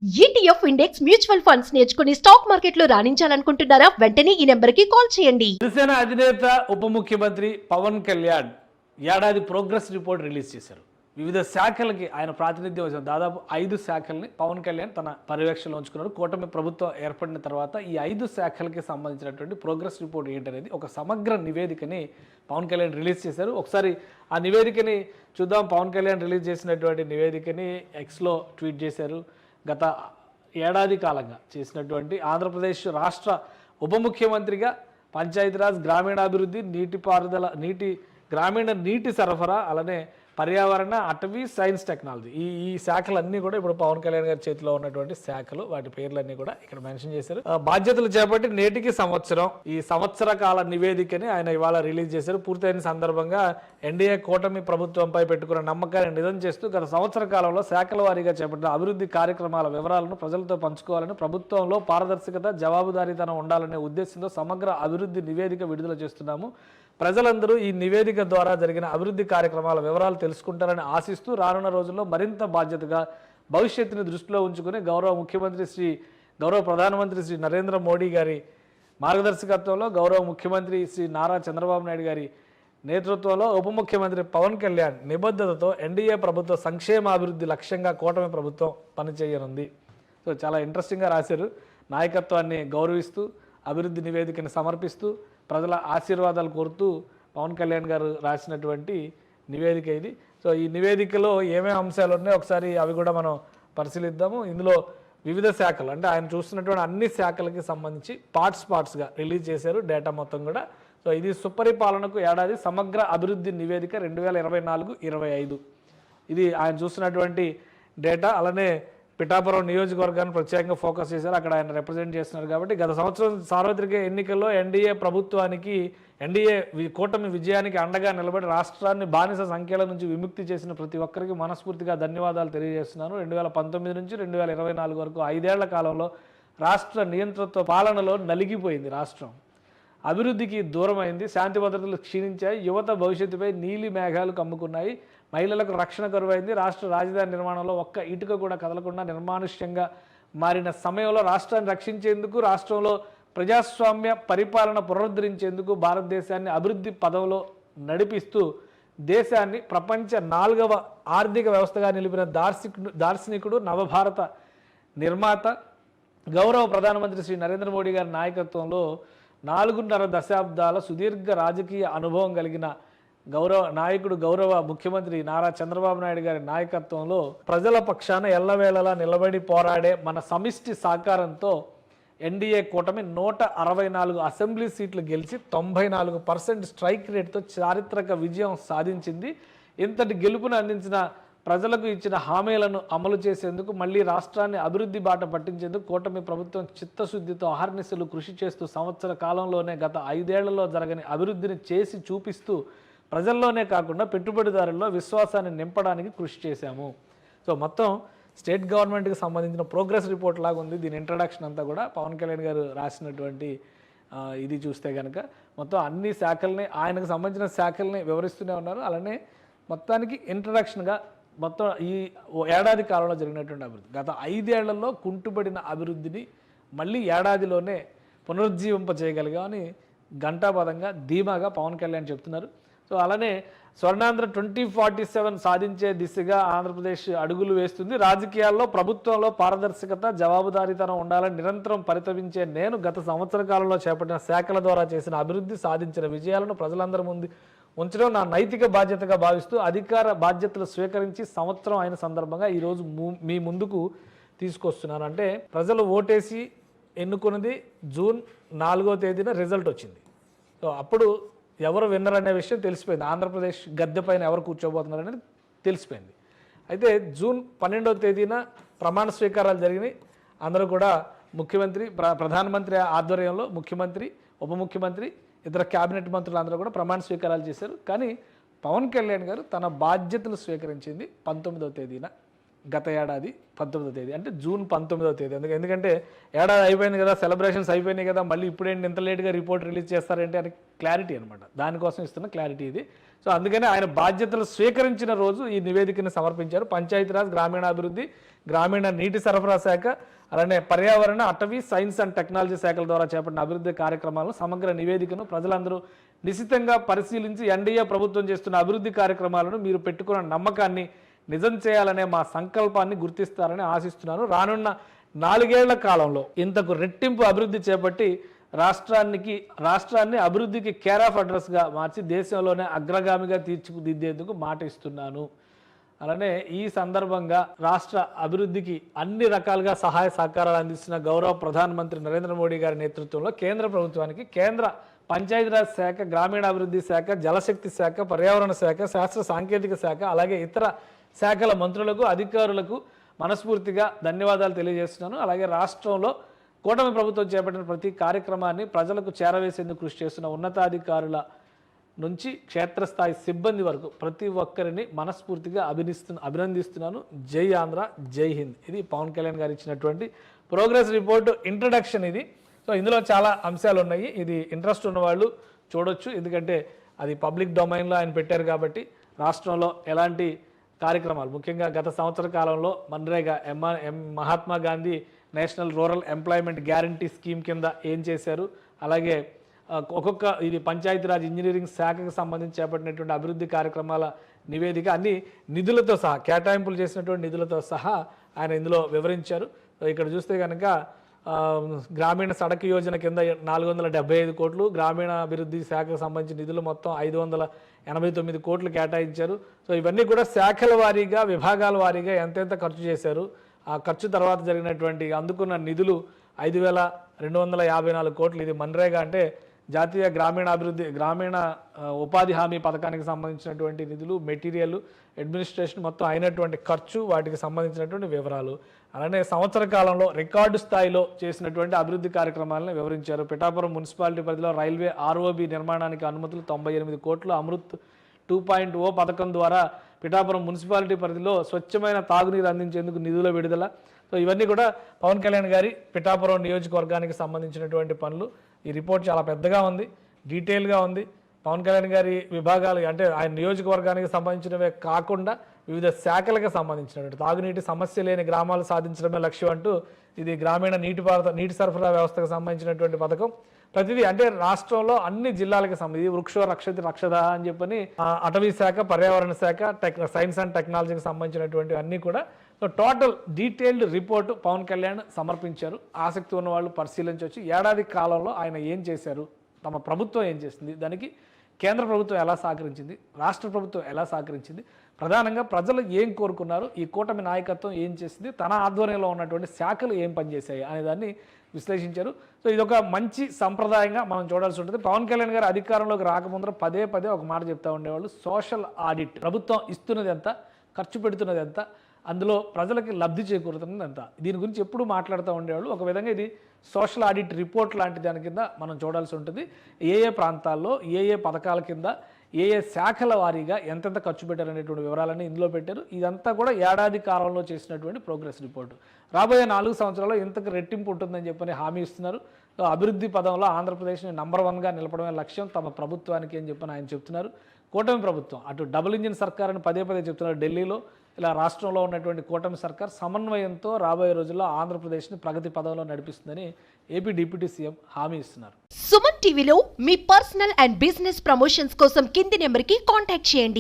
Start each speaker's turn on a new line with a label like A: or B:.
A: ETF index mutual funds నేర్చుకుని stock మార్కెట్లో రాణించాలనుకుంటున్నారా? వెంటనే ఈ నెంబర్కి కాల్ చేయండి.
B: శివసేన అధినేత ఉప ముఖ్యమంత్రి పవన్ కళ్యాణ్ ఏడాది ప్రోగ్రెస్ రిపోర్ట్ రిలీజ్ చేశారు. వివిధ శాఖలకి ఆయన ప్రాతినిధ్యం వహించిన దాదాపు 5 శాఖల్ని పవన్ కళ్యాణ్ తన పర్యవేక్షణలో ఉంచుకున్నారు. కూటమి ప్రభుత్వం ఏర్పడిన తర్వాత ఈ 5 శాఖలకి సంబంధించినటువంటి ప్రోగ్రెస్ రిపోర్ట్ ఏంటనేది ఒక సమగ్ర నివేదికని పవన్ కళ్యాణ్ రిలీజ్ చేశారు. ఒకసారి ఆ నివేదికని చూద్దాం. పవన్ కళ్యాణ్ రిలీజ్ చేసినటువంటి నివేదికని ఎక్స్లో ట్వీట్ చేశారు. గత ఏడాది కాలంగా చేసినటువంటి ఆంధ్రప్రదేశ్ రాష్ట్ర ఉప ముఖ్యమంత్రిగా పంచాయతీరాజ్, గ్రామీణాభివృద్ధి, గ్రామీణ నీటి సరఫరా, అలానే పర్యావరణ, అటవీ, సైన్స్, టెక్నాలజీ ఈ శాఖలన్నీ కూడా ఇప్పుడు పవన్ కళ్యాణ్ గారి చేతిలో ఉన్నటువంటి శాఖలు. వాటి పేర్లన్నీ కూడా ఇక్కడ మెన్షన్ చేశారు. బాధ్యతలు చేపట్టి నేటికి సంవత్సరం, ఈ సంవత్సర కాల నివేదికని ఆయన ఇవాళ రిలీజ్ చేశారు. పూర్తయిన సందర్భంగా ఎన్డీఏ కూటమి ప్రభుత్వంపై పెట్టుకున్న నమ్మకాన్ని నిజం చేస్తూ గత సంవత్సర కాలంలో శాఖల వారీగా చేపట్టిన అభివృద్ధి కార్యక్రమాల వివరాలను ప్రజలతో పంచుకోవాలని, ప్రభుత్వంలో పారదర్శకత, జవాబుదారీతనం ఉండాలనే ఉద్దేశంతో సమగ్ర అభివృద్ధి నివేదిక విడుదల చేస్తున్నాము. ప్రజలందరూ ఈ నివేదిక ద్వారా జరిగిన అభివృద్ధి కార్యక్రమాల వివరాలు తెలుసుకుంటారని ఆశిస్తూ రానున్న రోజుల్లో మరింత బాధ్యతగా భవిష్యత్తుని దృష్టిలో ఉంచుకుని గౌరవ ప్రధానమంత్రి శ్రీ నరేంద్ర మోడీ గారి మార్గదర్శకత్వంలో, గౌరవ ముఖ్యమంత్రి శ్రీ నారా చంద్రబాబు నాయుడు గారి నేతృత్వంలో ఉప ముఖ్యమంత్రి పవన్ కళ్యాణ్ నిబద్ధతతో ఎన్డీఏ ప్రభుత్వ సంక్షేమాభివృద్ధి లక్ష్యంగా కూటమి ప్రభుత్వం పనిచేయనుంది. సో చాలా ఇంట్రెస్టింగ్గా రాశారు. నాయకత్వాన్ని గౌరవిస్తూ అభివృద్ధి నివేదికను సమర్పిస్తూ ప్రజల ఆశీర్వాదాలు కోరుతూ పవన్ కళ్యాణ్ గారు రాసినటువంటి నివేదిక ఇది. సో ఈ నివేదికలో ఏమేమి అంశాలు ఉన్నాయో ఒకసారి అవి కూడా మనం పరిశీలిద్దాము. ఇందులో వివిధ శాఖలు, అంటే ఆయన చూస్తున్నటువంటి అన్ని శాఖలకి సంబంధించి పార్ట్స్గా రిలీజ్ చేశారు డేటా మొత్తం కూడా. సో ఇది సుపరిపాలనకు ఏడాది సమగ్ర అభివృద్ధి నివేదిక 2024-25. ఇది ఆయన చూస్తున్నటువంటి డేటా. అలానే పిఠాపురం నియోజకవర్గాన్ని ప్రత్యేకంగా ఫోకస్ చేశారు. అక్కడ ఆయన రిప్రజెంట్ చేస్తున్నారు కాబట్టి గత సంవత్సరం సార్వత్రిక ఎన్నికల్లో ఎన్డీఏ ప్రభుత్వానికి, ఎన్డీఏ కూటమి విజయానికి అండగా నిలబడి రాష్ట్రాన్ని బానిస సంఖ్యల నుంచి విముక్తి చేసిన ప్రతి ఒక్కరికి మనస్ఫూర్తిగా ధన్యవాదాలు తెలియజేస్తున్నాను. 2019 నుంచి 2024 వరకు 5 ఏళ్ల కాలంలో రాష్ట్ర నియంతృత్వ పాలనలో నలిగిపోయింది రాష్ట్రం. అభివృద్ధికి దూరమైంది, శాంతి భద్రతలు క్షీణించాయి, యువత భవిష్యత్తుపై నీలి మేఘాలు కమ్ముకున్నాయి, మహిళలకు రక్షణ కరువైంది, రాష్ట్ర రాజధాని నిర్మాణంలో ఒక్క ఇటుక కూడా కదలకుండా నిర్మానుష్యంగా మారిన సమయంలో రాష్ట్రాన్ని రక్షించేందుకు, రాష్ట్రంలో ప్రజాస్వామ్య పరిపాలన పునరుద్ధరించేందుకు భారతదేశాన్ని అభివృద్ధి పదంలో నడిపిస్తూ దేశాన్ని ప్రపంచ 4వ ఆర్థిక వ్యవస్థగా నిలిపిన దార్శనికుడు, నవభారత నిర్మాత, గౌరవ ప్రధానమంత్రి శ్రీ నరేంద్ర మోడీ గారి నాయకత్వంలో 4.5 దశాబ్దాల సుదీర్ఘ రాజకీయ అనుభవం కలిగిన గౌరవ ముఖ్యమంత్రి నారా చంద్రబాబు నాయుడు గారి నాయకత్వంలో ప్రజల పక్షాన ఎల్లవేళలా నిలబడి పోరాడే మన సమిష్టి సహకారంతో ఎన్డీఏ కూటమి 164 అసెంబ్లీ సీట్లు గెలిచి 94% స్ట్రైక్ రేట్తో చారిత్రక విజయం సాధించింది. ఇంతటి గెలుపును అందించిన ప్రజలకు ఇచ్చిన హామీలను అమలు చేసేందుకు, మళ్లీ రాష్ట్రాన్ని అభివృద్ధి బాట పట్టించేందుకు కూటమి ప్రభుత్వం చిత్తశుద్ధితో అహర్నిశలు కృషి చేస్తూ సంవత్సర కాలంలోనే గత 5 ఏళ్లలో జరగని అభివృద్ధిని చేసి చూపిస్తూ ప్రజల్లోనే కాకుండా పెట్టుబడిదారుల్లో విశ్వాసాన్ని నింపడానికి కృషి చేశాము. సో మొత్తం స్టేట్ గవర్నమెంట్కి సంబంధించిన ప్రోగ్రెస్ రిపోర్ట్ లాగా ఉంది. దీని ఇంట్రడక్షన్ అంతా కూడా పవన్ కళ్యాణ్ గారు రాసినటువంటి ఇది చూస్తే కనుక మొత్తం అన్ని శాఖల్ని, ఆయనకు సంబంధించిన శాఖల్ని వివరిస్తూనే ఉన్నారు. అలానే మొత్తానికి ఇంట్రడక్షన్గా మొత్తం ఈ ఏడాది కాలంలో జరిగినటువంటి అభివృద్ధి, గత 5 ఏళ్లలో కుంటుపడిన అభివృద్ధిని మళ్ళీ ఏడాదిలోనే పునరుజ్జీవింపజేయగలిగామని ఘంటాపదంగా ధీమాగా పవన్ కళ్యాణ్ చెప్తున్నారు. సో అలానే స్వర్ణాంధ్ర 2047 సాధించే దిశగా ఆంధ్రప్రదేశ్ అడుగులు వేస్తుంది. రాజకీయాల్లో, ప్రభుత్వంలో పారదర్శకత, జవాబుదారీతనం ఉండాలని నిరంతరం పరితపించే నేను గత సంవత్సర కాలంలో చేపట్టిన శాఖల ద్వారా చేసిన అభివృద్ధి, సాధించిన విజయాలను ప్రజలందరి ముందు ఉంచడం నా నైతిక బాధ్యతగా భావిస్తూ అధికార బాధ్యతలు స్వీకరించి సంవత్సరం అయిన సందర్భంగా ఈరోజు మీ ముందుకు తీసుకొస్తున్నాను. అంటే ప్రజలు ఓటేసి ఎన్నుకున్నది జూన్ 4వ తేదీన రిజల్ట్ వచ్చింది. సో అప్పుడు ఎవరు విన్నర్ అనే విషయం తెలిసిపోయింది. ఆంధ్రప్రదేశ్ గద్దె పైన ఎవరు కూర్చోబోతున్నారు అనేది తెలిసిపోయింది. అయితే జూన్ 12వ తేదీన ప్రమాణ స్వీకారాలు జరిగినాయి. అందరూ కూడా ముఖ్యమంత్రి, ప్రధానమంత్రి ఆధ్వర్యంలో ముఖ్యమంత్రి, ఉప ముఖ్యమంత్రి, ఇతర క్యాబినెట్ మంత్రులు అందరూ కూడా ప్రమాణ స్వీకారాలు చేశారు. కానీ పవన్ కళ్యాణ్ గారు తన బాధ్యతలు స్వీకరించింది 19వ తేదీన గత ఏడాది 19వ తేదీ, అంటే జూన్ 19వ తేదీ. ఎందుకంటే ఏడాది అయిపోయింది కదా, సెలబ్రేషన్స్ అయిపోయినాయి కదా, మళ్ళీ ఇప్పుడేంటి ఇంత లేట్గా రిపోర్ట్ రిలీజ్ చేస్తారంటే అని క్లారిటీ అనమాట. దానికోసం ఇస్తున్న క్లారిటీ ఇది. సో అందుకని ఆయన బాధ్యతలు స్వీకరించిన రోజు ఈ నివేదికను సమర్పించారు. పంచాయతీరాజ్, గ్రామీణాభివృద్ధి, గ్రామీణ నీటి సరఫరా శాఖ, అలానే పర్యావరణ, అటవీ, సైన్స్ అండ్ టెక్నాలజీ శాఖల ద్వారా చేపట్టిన అభివృద్ధి కార్యక్రమాలను సమగ్ర నివేదికను ప్రజలందరూ నిశితంగా పరిశీలించి ఎన్డీఏ ప్రభుత్వం చేస్తున్న అభివృద్ధి కార్యక్రమాలను మీరు పెట్టుకున్న నమ్మకాన్ని నిజం చేయాలనే మా సంకల్పాన్ని గుర్తిస్తారని ఆశిస్తున్నాను. రానున్న 4 ఏళ్ల కాలంలో ఇంతకు రెట్టింపు అభివృద్ధి చేపట్టి రాష్ట్రాన్ని అభివృద్ధికి కేర్ ఆఫ్ అడ్రస్గా మార్చి దేశంలోనే అగ్రగామిగా తీర్చిదిద్దేందుకు మాట ఇస్తున్నాను. అలానే ఈ సందర్భంగా రాష్ట్ర అభివృద్ధికి అన్ని రకాలుగా సహాయ సహకారాలు అందిస్తున్న గౌరవ ప్రధానమంత్రి నరేంద్ర మోడీ గారి నేతృత్వంలో కేంద్ర ప్రభుత్వానికి కేంద్ర పంచాయతీరాజ్ శాఖ, గ్రామీణాభివృద్ధి శాఖ, జలశక్తి శాఖ, పర్యావరణ శాఖ, శాస్త్ర సాంకేతిక శాఖ, అలాగే ఇతర శాఖల మంత్రులకు, అధికారులకు మనస్ఫూర్తిగా ధన్యవాదాలు తెలియజేస్తున్నాను. అలాగే రాష్ట్రంలో కూటమి ప్రభుత్వం చేపట్టిన ప్రతి కార్యక్రమాన్ని ప్రజలకు చేరవేసేందుకు కృషి చేస్తున్న ఉన్నతాధికారుల నుంచి క్షేత్రస్థాయి సిబ్బంది వరకు ప్రతి ఒక్కరిని మనస్ఫూర్తిగా అభినందిస్తున్నాను. జై ఆంధ్ర, జై హింద్. ఇది పవన్ కళ్యాణ్ గారు ఇచ్చినటువంటి ప్రోగ్రెస్ రిపోర్టు ఇంట్రడక్షన్ ఇది. సో ఇందులో చాలా అంశాలు ఉన్నాయి. ఇది ఇంట్రెస్ట్ ఉన్నవాళ్ళు చూడొచ్చు, ఎందుకంటే అది పబ్లిక్ డొమైన్లో ఆయన పెట్టారు కాబట్టి. రాష్ట్రంలో ఎలాంటి కార్యక్రమాలు, ముఖ్యంగా గత సంవత్సర కాలంలో MNREGA, Mahatma Gandhi national rural employment guarantee scheme కింద ఏం చేశారు, అలాగే ఇది పంచాయతీరాజ్ ఇంజనీరింగ్ శాఖకు సంబంధించి చేపట్టినటువంటి అభివృద్ధి కార్యక్రమాల నివేదిక, అన్ని నిధులతో సహా, కేటాయింపులు చేసినటువంటి నిధులతో సహా ఆయన ఇందులో వివరించారు. ఇక్కడ చూస్తే కనుక గ్రామీణ సడక్ యోజన కింద 475 కోట్లు, గ్రామీణాభివృద్ధి శాఖకు సంబంధించిన నిధులు మొత్తం 589 కోట్లు కేటాయించారు. సో ఇవన్నీ కూడా శాఖల వారీగా, విభాగాల వారీగా ఎంతెంత ఖర్చు చేశారు, ఆ ఖర్చు తర్వాత జరిగినటువంటి అందుకున్న నిధులు 5,254 కోట్లు. ఇది మన్రేగా అంటే జాతీయ గ్రామీణ ఉపాధి హామీ పథకానికి సంబంధించినటువంటి నిధులు, మెటీరియల్, అడ్మినిస్ట్రేషన్ మొత్తం అయినటువంటి ఖర్చు, వాటికి సంబంధించినటువంటి వివరాలు. అలానే సంవత్సర కాలంలో రికార్డు స్థాయిలో చేసినటువంటి అభివృద్ధి కార్యక్రమాలను వివరించారు. పిఠాపురం మున్సిపాలిటీ పరిధిలో రైల్వే ROB నిర్మాణానికి అనుమతులు 98 కోట్లు, అమృత్ 2.0 పథకం ద్వారా పిఠాపురం మున్సిపాలిటీ పరిధిలో స్వచ్ఛమైన తాగునీరు అందించేందుకు నిధుల విడుదల. సో ఇవన్నీ కూడా పవన్ కళ్యాణ్ గారి పిఠాపురం నియోజకవర్గానికి సంబంధించినటువంటి పనులు. ఈ రిపోర్ట్ చాలా పెద్దగా ఉంది, డీటెయిల్గా ఉంది. పవన్ కళ్యాణ్ గారి విభాగాలు అంటే ఆయన నియోజకవర్గానికి సంబంధించినవే కాకుండా వివిధ శాఖలకు సంబంధించినటువంటి తాగునీటి సమస్య లేని గ్రామాలు సాధించడమే లక్ష్యం అంటూ ఇది గ్రామీణ నీటి సరఫరా వ్యవస్థకు సంబంధించినటువంటి పథకం. ప్రతిదీ అంటే రాష్ట్రంలో అన్ని జిల్లాలకు సంబంధించి వృక్షో రక్షతి రక్షద అని చెప్పని అటవీ శాఖ, పర్యావరణ శాఖ, సైన్స్ అండ్ టెక్నాలజీకి సంబంధించినటువంటి అన్నీ కూడా. So total detailed report Pawan Kalyan సమర్పించారు. ఆసక్తి ఉన్న వాళ్ళు పరిశీలించవచ్చు. ఏడాది కాలంలో ఆయన ఏం చేశారు, తమ ప్రభుత్వం ఏం చేసింది, దానికి కేంద్ర ప్రభుత్వం ఎలా సహకరించింది, రాష్ట్ర ప్రభుత్వం ఎలా సహకరించింది, ప్రధానంగా ప్రజలు ఏం కోరుకున్నారు, ఈ కూటమి నాయకత్వం ఏం చేసింది, తన ఆధ్వర్యంలో ఉన్నటువంటి శాఖలు ఏం పనిచేశాయి అనే దాన్ని విశ్లేషించారు. సో ఇదొక మంచి సంప్రదాయంగా మనం చూడాల్సి ఉంటుంది. పవన్ కళ్యాణ్ గారు అధికారంలోకి రాకముందర పదే ఒక మాట చెప్తా ఉండేవాళ్ళు, సోషల్ ఆడిట్. ప్రభుత్వం ఇస్తున్నది ఎంత, ఖర్చు పెడుతున్నది ఎంత, అందులో ప్రజలకి లబ్ధి చేకూరుతున్నది ఎంత, దీని గురించి ఎప్పుడు మాట్లాడుతూ ఉండేవాళ్ళు. ఒక విధంగా ఇది సోషల్ ఆడిట్ రిపోర్ట్ లాంటి దాని కింద మనం చూడాల్సి ఉంటుంది. ఏ ప్రాంతాల్లో ఏ పథకాల కింద ఏ శాఖల వారీగా ఎంతెంత ఖర్చు పెట్టారనేటువంటి వివరాలన్నీ ఇందులో పెట్టారు. ఇదంతా కూడా ఏడాది కాలంలో చేసినటువంటి ప్రోగ్రెస్ రిపోర్టు. రాబోయే 4 సంవత్సరాల్లో ఇంతకు రెట్టింపు ఉంటుందని చెప్పని హామీ ఇస్తున్నారు. అభివృద్ధి పదంలో ఆంధ్రప్రదేశ్ని నంబర్ 1గా నిలపడమే లక్ష్యం తమ ప్రభుత్వానికి అని చెప్పని ఆయన చెప్తున్నారు. కూటమి ప్రభుత్వం అటు డబుల్ ఇంజిన్ సర్కార్ అని పదే చెప్తున్నారు ఢిల్లీలో. ఇలా రాష్ట్రంలో ఉన్నటువంటి కూటమి సర్కార్ సమన్వయంతో రాబోయే రోజుల్లో ఆంధ్రప్రదేశ్ని ప్రగతి పదంలో నడిపిస్తుందని ఏపీ డిప్యూటీ సీఎం హామీ ఇస్తున్నారు.
A: సుమన్ టీవీలో మీ పర్సనల్ అండ్ బిజినెస్ ప్రమోషన్స్ కోసం కింది నెంబర్కి కాంటాక్ట్ చేయండి.